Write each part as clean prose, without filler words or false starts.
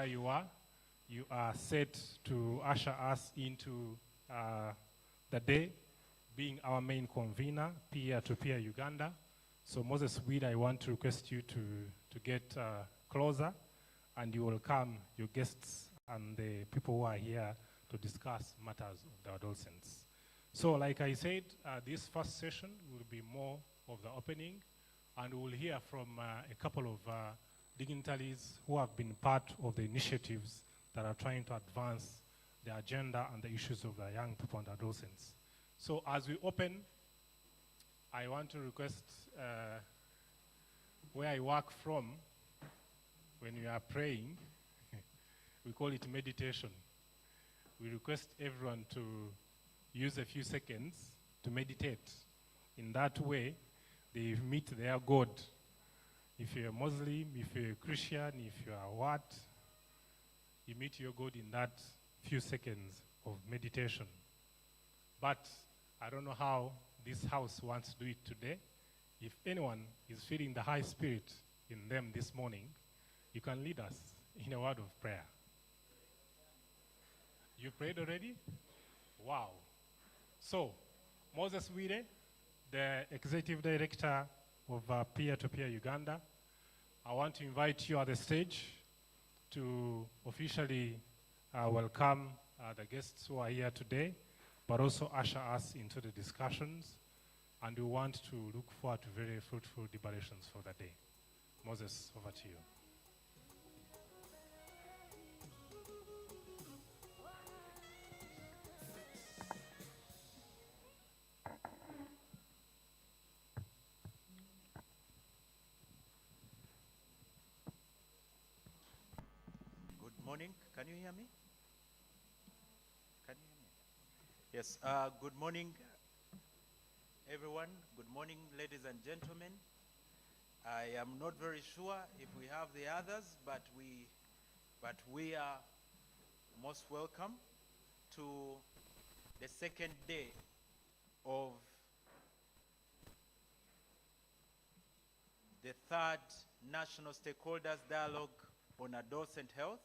where you are set to usher us into the day, being our main convener, peer-to-peer Uganda. So Moses Weed, I want to request you to get closer, and you will come, your guests and the people who are here to discuss matters of the adolescents. So like I said, this first session will be more of the opening, and we'll hear from a couple of dignitaries who have been part of the initiatives that are trying to advance the agenda and the issues of the young people and adolescents. So as we open, I want to request where I work from, when we are praying, we call it meditation. We request everyone to use a few seconds to meditate. In that way, they meet their God. If you're a Muslim, if you're a Christian, if you are what, you meet your God in that few seconds of meditation. But I don't know how this house wants to do it today. If anyone is feeling the high spirit in them this morning, you can lead us in a word of prayer. You prayed already? Wow. So, Moses Wire, the Executive Director of Peer-to-Peer Uganda, I want to invite you at the stage to officially welcome the guests who are here today, but also usher us into the discussions. And we want to look forward to very fruitful deliberations for the day. Moses, over to you. Good morning. Can you hear me? Can you hear me? Yes. Good morning, everyone. Good morning, ladies and gentlemen. I am not very sure if we have the others, but we are most welcome to the second day of the third National Stakeholders Dialogue on Adolescent Health.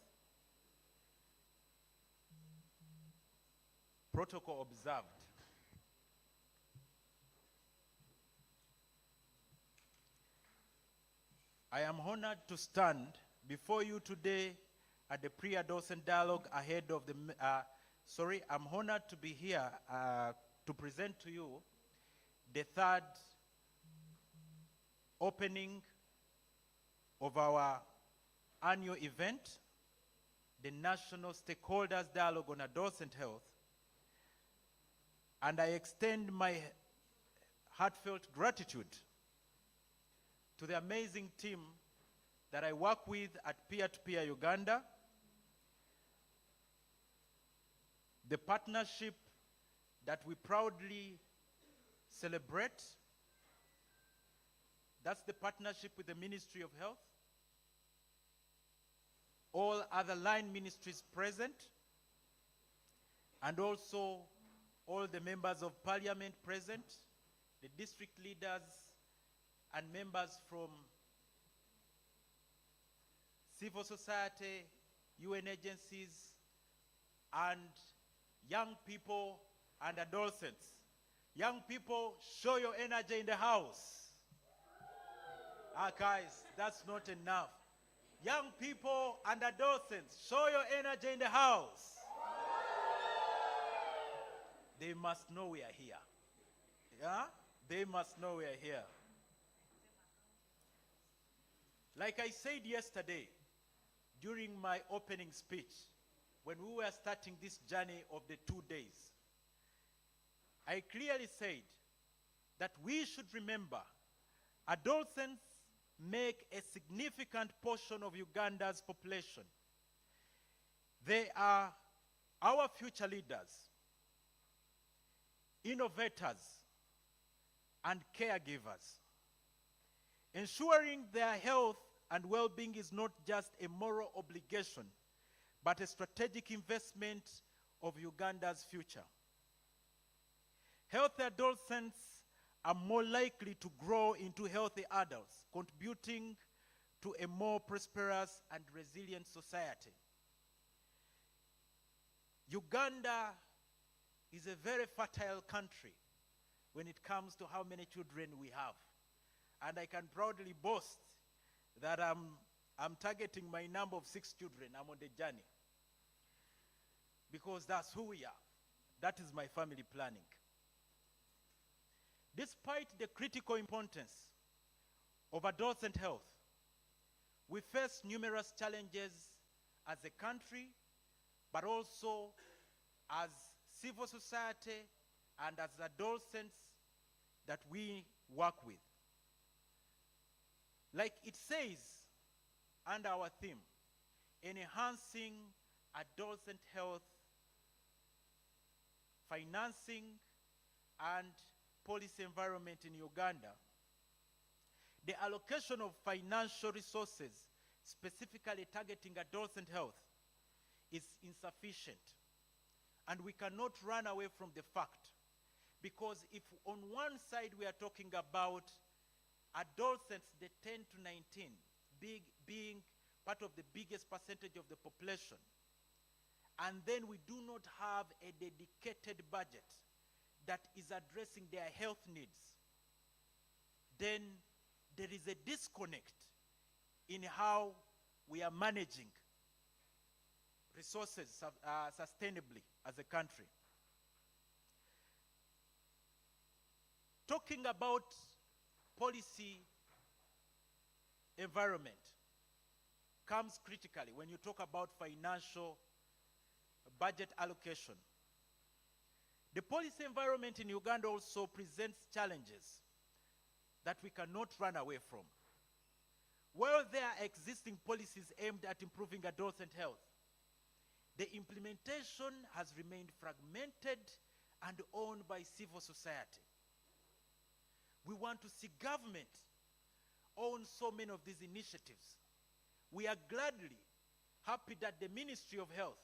Protocol observed. I am honored to stand before you today at the pre-adolescent dialogue ahead of the, I'm honored to be here to present to you the third opening of our annual event, the National Stakeholders Dialogue on Adolescent Health. And I extend my heartfelt gratitude to the amazing team that I work with at Peer-to-Peer Uganda, the partnership that we proudly celebrate. That's the partnership with the Ministry of Health, all other line ministries present, and also all the members of parliament present, the district leaders, and members from civil society, UN agencies, and young people and adolescents. Young people, show your energy in the house. Guys, that's not enough. Young people and adolescents, show your energy in the house. They must know we are here. Yeah? They must know we are here. Like I said yesterday, during my opening speech, when we were starting this journey of the 2 days, I clearly said that we should remember adolescents make a significant portion of Uganda's population. They are our future leaders, innovators, and caregivers. Ensuring their health and well-being is not just a moral obligation, but a strategic investment of Uganda's future. Healthy adolescents are more likely to grow into healthy adults, contributing to a more prosperous and resilient society. Uganda is a very fertile country when it comes to how many children we have. And I can proudly boast that I'm targeting my number of 6 children. I'm on the journey. Because that's who we are. That is my family planning. Despite the critical importance of adolescent health, we face numerous challenges as a country, but also as civil society and as adolescents that we work with. Like it says under our theme, enhancing adolescent health, financing and policy environment in Uganda, the allocation of financial resources specifically targeting adolescent health is insufficient. And we cannot run away from the fact, because if on one side we are talking about adolescents, the 10 to 19, being part of the biggest percentage of the population, and then we do not have a dedicated budget that is addressing their health needs, then there is a disconnect in how we are managing resources sustainably as a country. Talking about policy environment comes critically when you talk about financial budget allocation. The policy environment in Uganda also presents challenges that we cannot run away from. While there are existing policies aimed at improving adolescent health, the implementation has remained fragmented and owned by civil society. We want to see government own so many of these initiatives. We are gladly happy that the Ministry of Health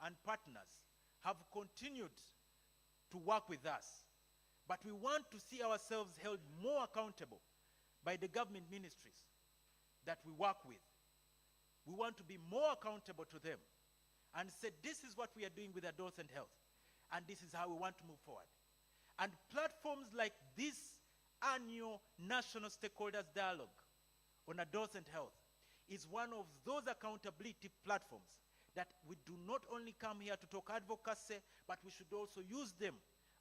and partners have continued to work with us. But we want to see ourselves held more accountable by the government ministries that we work with. We want to be more accountable to them and say, this is what we are doing with adolescent health, and this is how we want to move forward. And platforms like this annual National Stakeholders Dialogue on Adolescent Health is one of those accountability platforms that we do not only come here to talk advocacy, but we should also use them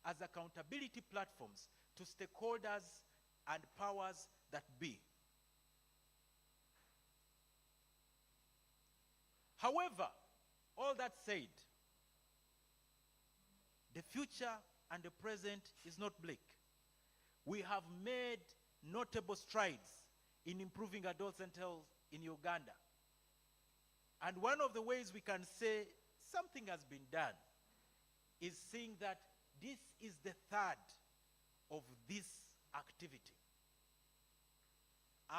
as accountability platforms to stakeholders and powers that be. However, all that said, the future and the present is not bleak. We have made notable strides in improving adolescent health in Uganda. And one of the ways we can say something has been done is seeing that this is the third of this activity.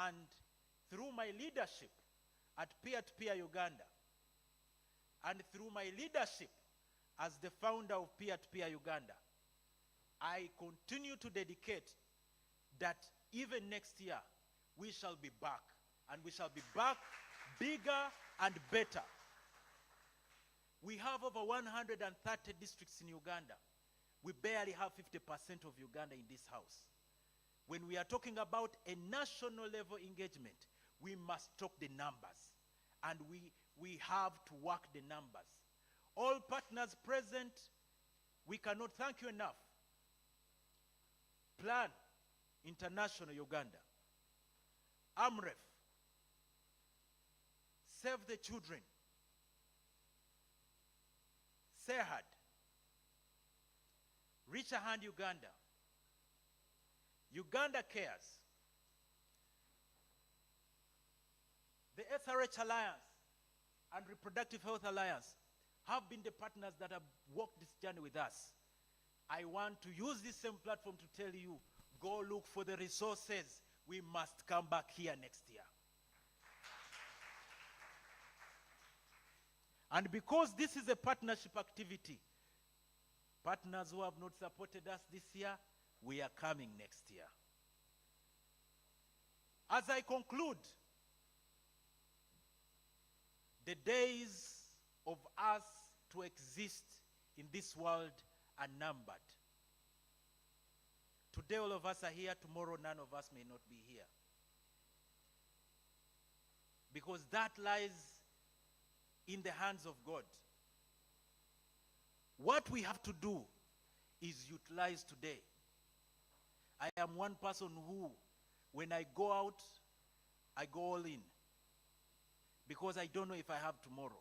And through my leadership at Peer-to-Peer Uganda, and through my leadership as the founder of Peer-to-Peer Uganda, I continue to dedicate that even next year, we shall be back. And we shall be back bigger and better. We have over 130 districts in Uganda. We barely have 50% of Uganda in this house. When we are talking about a national level engagement, we must talk the numbers. And we have to work the numbers. All partners present, we cannot thank you enough. Plan International Uganda, AMREF, Save the Children, SEHAD, Reach a Hand Uganda, Uganda Cares, the SRH Alliance and Reproductive Health Alliance have been the partners that have walked this journey with us. I want to use this same platform to tell you, go look for the resources. We must come back here next year. And because this is a partnership activity, partners who have not supported us this year, we are coming next year. As I conclude The days of us to exist in this world are numbered. Today all of us are here, tomorrow none of us may not be here. Because that lies in the hands of God. What we have to do is utilize today. I am one person who, when I go out, I go all in. Because I don't know if I have tomorrow.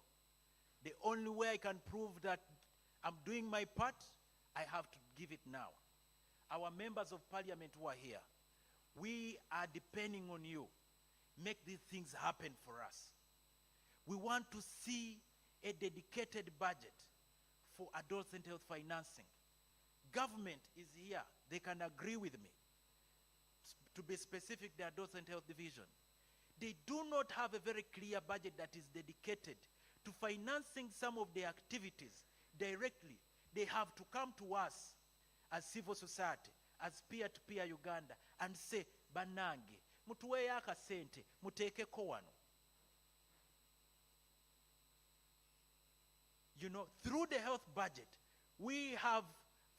The only way I can prove that I'm doing my part, I have to give it now. Our members of parliament who are here, we are depending on you. Make these things happen for us. We want to see a dedicated budget for adolescent health financing. Government is here. They can agree with me. To be specific, the Adolescent Health Division. They do not have a very clear budget that is dedicated to financing some of their activities directly. They have to come to us as civil society, as peer-to-peer Uganda, and say, banange, mutuwe akasente, mutekeko wano. You know, through the health budget, we have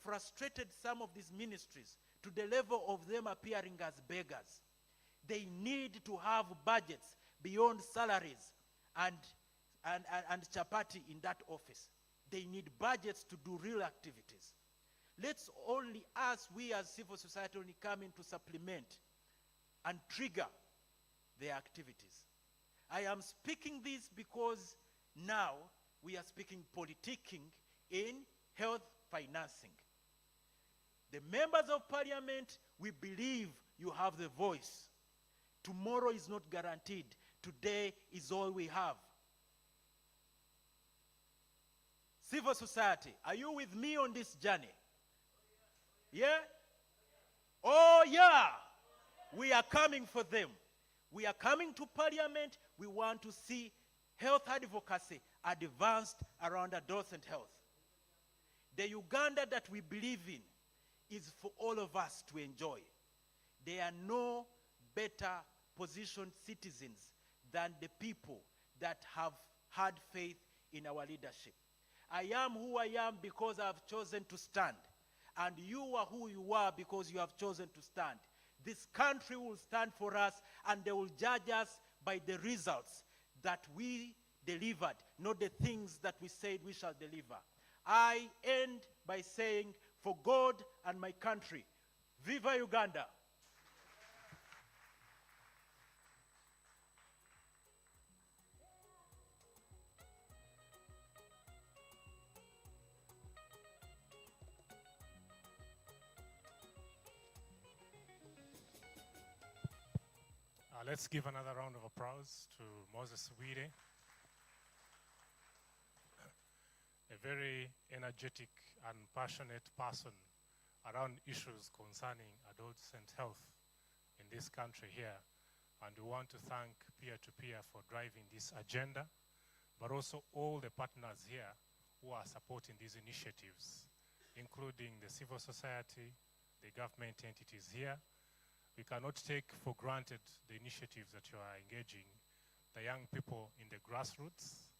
frustrated some of these ministries to the level of them appearing as beggars. They need to have budgets beyond salaries and chapati in that office. They need budgets to do real activities. Let's only us, we as civil society, only come in to supplement and trigger their activities. I am speaking this because now we are speaking politicking in health financing. The members of parliament, we believe you have the voice. Tomorrow is not guaranteed. Today is all we have. Civil society, are you with me on this journey? Yeah? Oh yeah! We are coming for them. We are coming to parliament. We want to see health advocacy advanced around adolescent health. The Uganda that we believe in is for all of us to enjoy. There are no better positioned citizens than the people that have had faith in our leadership. I am who I am because I have chosen to stand. And you are who you are because you have chosen to stand. This country will stand for us, and they will judge us by the results that we delivered, not the things that we said we shall deliver. I end by saying, for God and my country, Viva Uganda! Let's give another round of applause to Moses Wide, a very energetic and passionate person around issues concerning adolescent health in this country here. And we want to thank Peer-to-Peer for driving this agenda, but also all the partners here who are supporting these initiatives, including the civil society, the government entities here. We cannot take for granted the initiatives that you are engaging, the young people in the grassroots,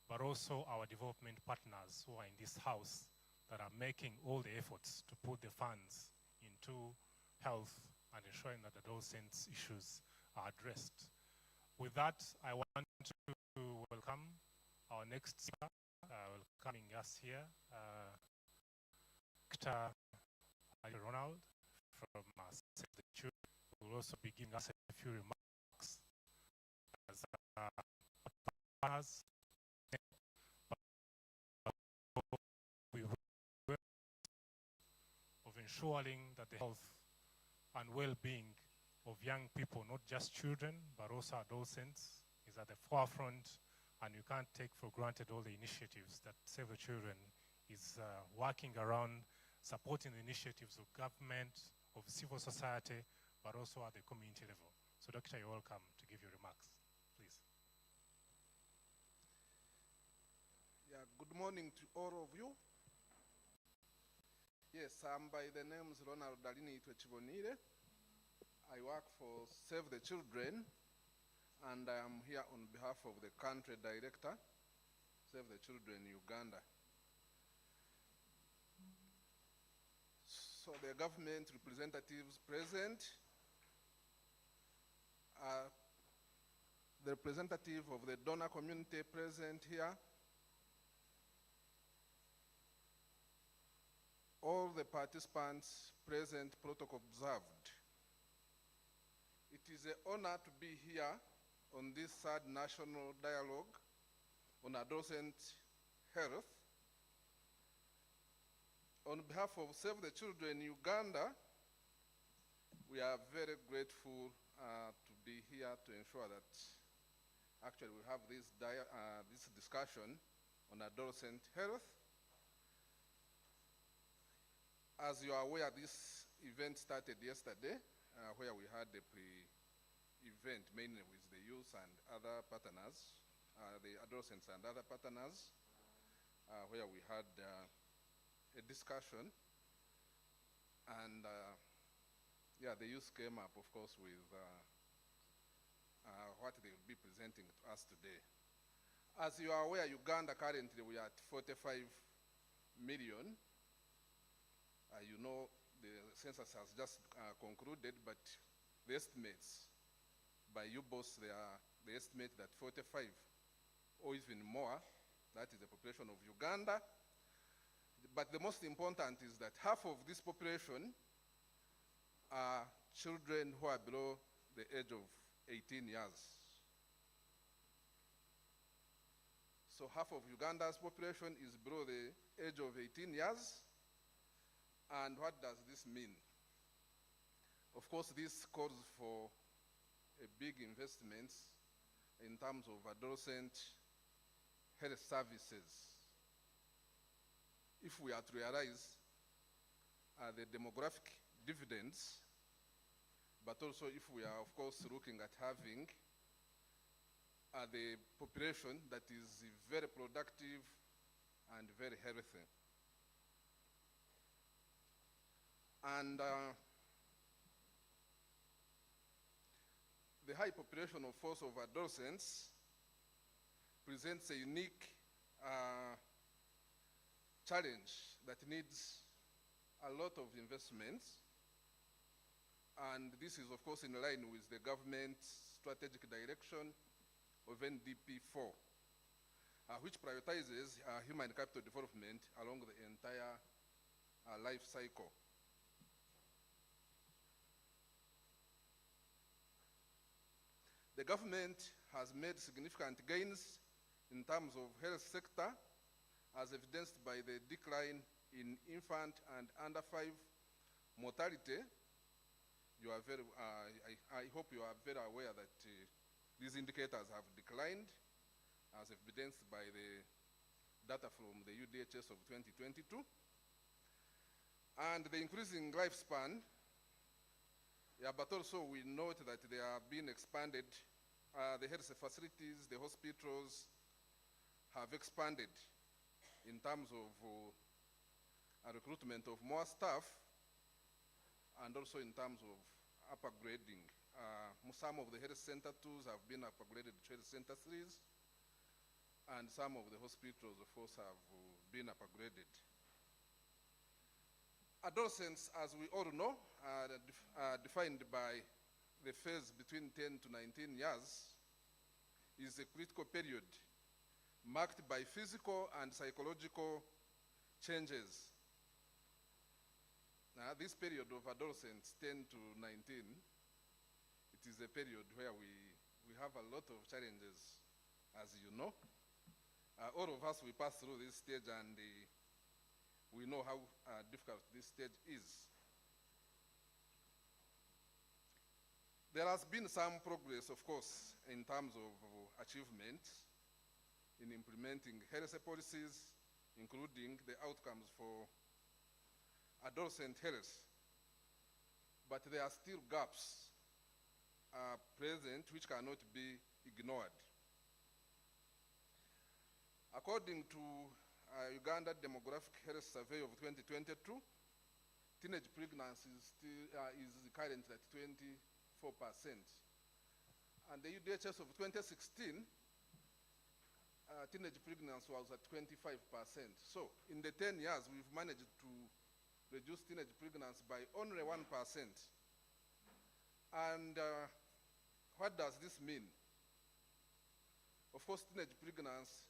but also our development partners who are in this house that are making all the efforts to put the funds into health and ensuring that adolescents' issues are addressed. With that, I want to welcome our next speaker, welcoming us here, Dr. Ronald from Save the Children. Will also be giving us a few remarks as partners. We work of ensuring that the health and well-being of young people, not just children, but also adolescents, is at the forefront, and you can't take for granted all the initiatives that Save the Children is working around, supporting the initiatives of government, of civil society, but also at the community level. So, Doctor, you're welcome to give your remarks, please. Yeah, good morning to all of you. Yes, I'm by the names Ronald Dalini Itwechibonire. I work for Save the Children, and I am here on behalf of the country director, Save the Children Uganda. So the government representatives present, the representative of the donor community present here, all the participants present, protocol observed. It is an honor to be here on this third national dialogue on adolescent health. On behalf of Save the Children Uganda, we are very grateful to be here to ensure that actually we have this discussion on adolescent health. As you are aware, this event started yesterday, where we had a pre-event mainly with the youth and other partners, the adolescents and other partners, where we had a discussion. And yeah, the youth came up, of course, with what they will be presenting to us today. As you are aware, Uganda currently we are at 45 million. You know, the census has just concluded, but the estimates by UBOS, they estimate that 45 or even more, that is the population of Uganda. But the most important is that half of this population are children who are below the age of 18 years. So half of Uganda's population is below the age of 18 years. And what does this mean? Of course, this calls for a big investment in terms of adolescent health services. If we are to realize the demographic dividends, but also if we are, of course, looking at having the population that is very productive and very healthy. And the high population, of course, of adolescents presents a unique challenge that needs a lot of investments. And this is, of course, in line with the government's strategic direction of NDP 4, which prioritizes human capital development along the entire life cycle. The government has made significant gains in terms of health sector, as evidenced by the decline in infant and under 5 mortality. You are very, I hope you are very aware that these indicators have declined, as evidenced by the data from the UDHS of 2022. And the increasing lifespan, yeah, but also we note that they are being expanded. The health facilities, the hospitals have expanded in terms of recruitment of more staff, and also in terms of upgrading. Some of the health center 2s have been upgraded to health center 3s, and some of the hospitals, of course, have been upgraded. Adolescents, as we all know, are defined by the phase between 10 to 19 years, is a critical period marked by physical and psychological changes. Now, this period of adolescents, 10 to 19, it is a period where we have a lot of challenges, as you know. All of us, we pass through this stage, and we know how difficult this stage is. There has been some progress, of course, in terms of achievement in implementing health policies, including the outcomes for adolescent health. But there are still gaps present which cannot be ignored. According to Uganda Demographic Health Survey of 2022, teenage pregnancy is currently at 24%. And the UDHS of 2016, teenage pregnancy was at 25%. So in the 10 years, we've managed to reduce teenage pregnancy by only 1%. And what does this mean? Of course, teenage pregnancy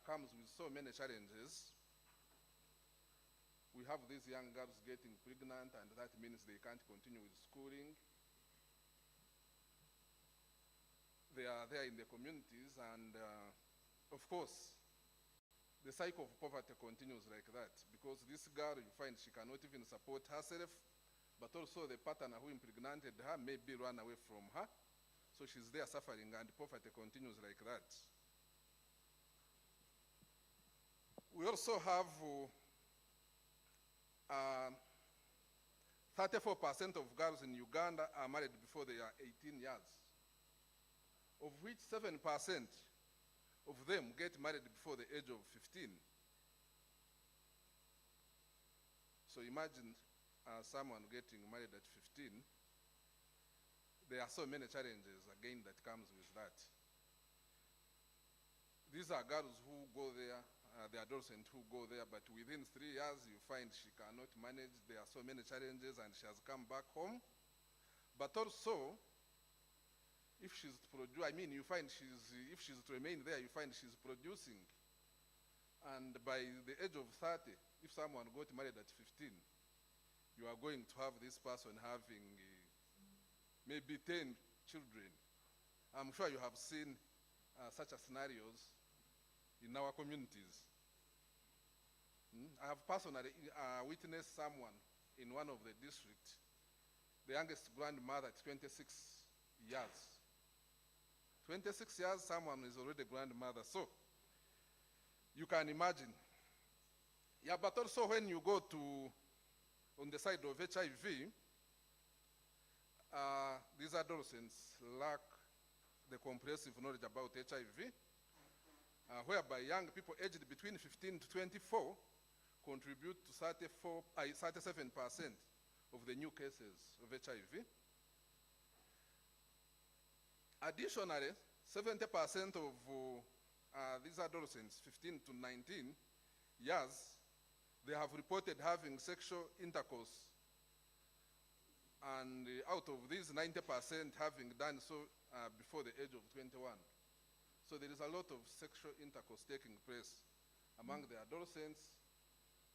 comes with so many challenges. We have these young girls getting pregnant, and that means they can't continue with schooling. They are there in the communities, and of course, the cycle of poverty continues like that, because this girl, you find she cannot even support herself, but also the partner who impregnated her maybe run away from her, so she's there suffering, and poverty continues like that. We also have 34% of girls in Uganda are married before they are 18 years, of which 7% of them get married before the age of 15. So imagine someone getting married at 15. There are so many challenges, again, that comes with that. These are girls who go there, the adolescents who go there, but within 3 years, you find she cannot manage. There are so many challenges, and she has come back home. But also, if she's you find if she's to remain there, you find she's producing. And by the age of 30, if someone got married at 15, you are going to have this person having maybe 10 children. I'm sure you have seen such scenarios in our communities. I have personally witnessed someone in one of the districts, the youngest grandmother at 26 years. 26 years, someone is already a grandmother. So you can imagine. Yeah, but also when you go to, on the side of HIV, these adolescents lack the comprehensive knowledge about HIV, whereby young people aged between 15 to 24 contribute to 37% of the new cases of HIV. Additionally, 70% of these adolescents, 15 to 19 years, they have reported having sexual intercourse. And out of these, 90% having done so before the age of 21. So there is a lot of sexual intercourse taking place among the adolescents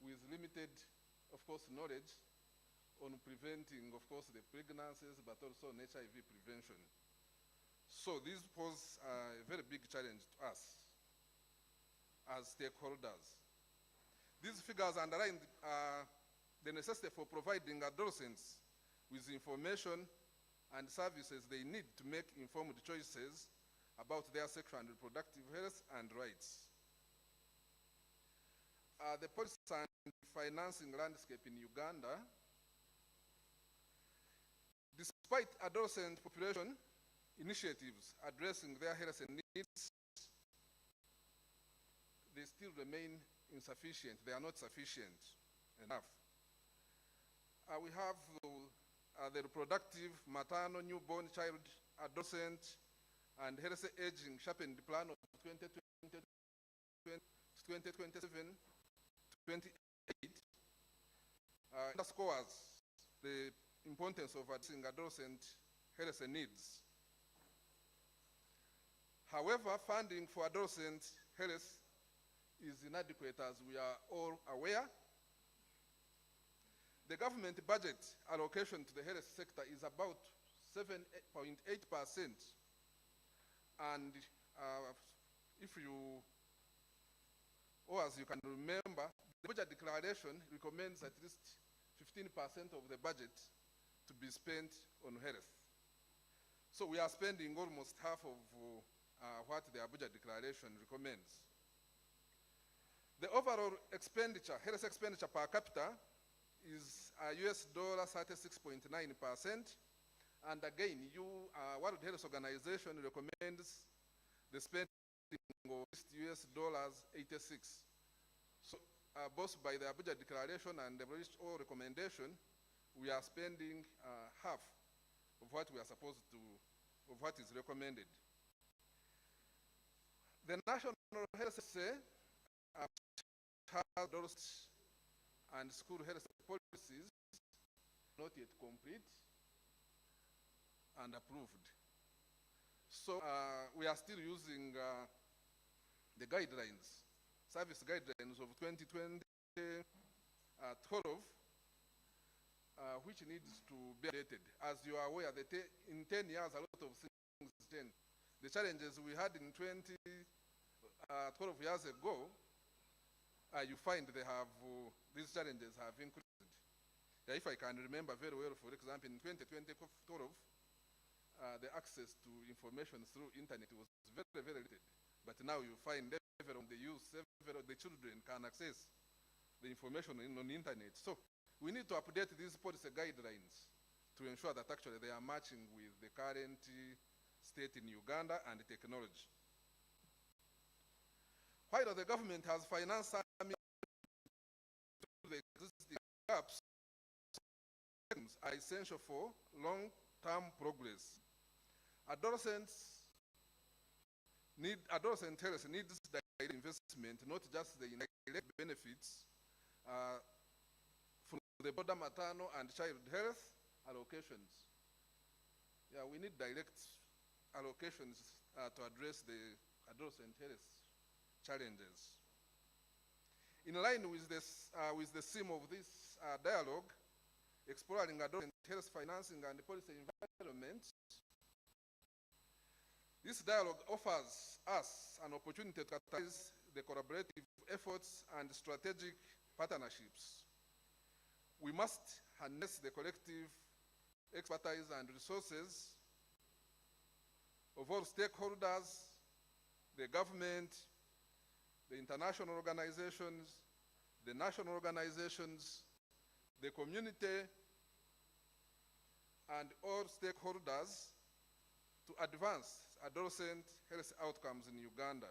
with limited, of course, knowledge on preventing, of course, the pregnancies, but also on HIV prevention. So this poses a very big challenge to us as stakeholders. These figures underline the necessity for providing adolescents with information and services they need to make informed choices about their sexual and reproductive health and rights. The policy and financing landscape in Uganda, despite adolescent population initiatives addressing their health and needs, they still remain insufficient. They are not sufficient enough. We have the reproductive, maternal, newborn, child, adolescent, and healthy aging sharpened plan of 2027 to 28 underscores the importance of addressing adolescent health needs. However, funding for adolescent health is inadequate, as we are all aware. The government budget allocation to the health sector is about 7.8%. And if you, or as you can remember, the budget declaration recommends at least 15% of the budget to be spent on health. So we are spending almost half of what the budget declaration recommends. The overall expenditure, health expenditure per capita, is US $36.9%. And again, World Health Organization recommends the spending of US $86. So both by the Abuja Declaration and the WHO recommendation, we are spending half of what we are supposed to, of what is recommended. The National Health Service has adolescent and school health policies not yet complete and approved. So we are still using the guidelines, service guidelines of 2012, which needs to be updated. As you are aware, in 10 years, a lot of things changed. The challenges we had in 12 years ago, you find these challenges have increased. If I can remember very well, for example, in 2012, the access to information through internet was very, very limited. But now you find everyone, the youth, the children can access the information on the internet. So we need to update these policy guidelines to ensure that actually they are matching with the current state in Uganda and technology. While the government has financed some the existing gaps, are essential for long-term progress. Adolescent health needs direct investment, not just the indirect benefits from the border maternal and child health allocations. Yeah, we need direct allocations to address the adolescent health challenges. In line with the theme of this dialogue, exploring adolescent health financing and policy environment, this dialogue offers us an opportunity to catalyze the collaborative efforts and strategic partnerships. We must harness the collective expertise and resources of all stakeholders, the government, the international organizations, the national organizations, the community, and all stakeholders to advance adolescent health outcomes in Uganda.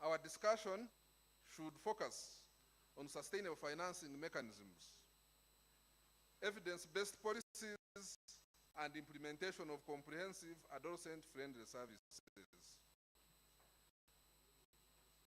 Our discussion should focus on sustainable financing mechanisms, evidence-based policies, and implementation of comprehensive adolescent-friendly services.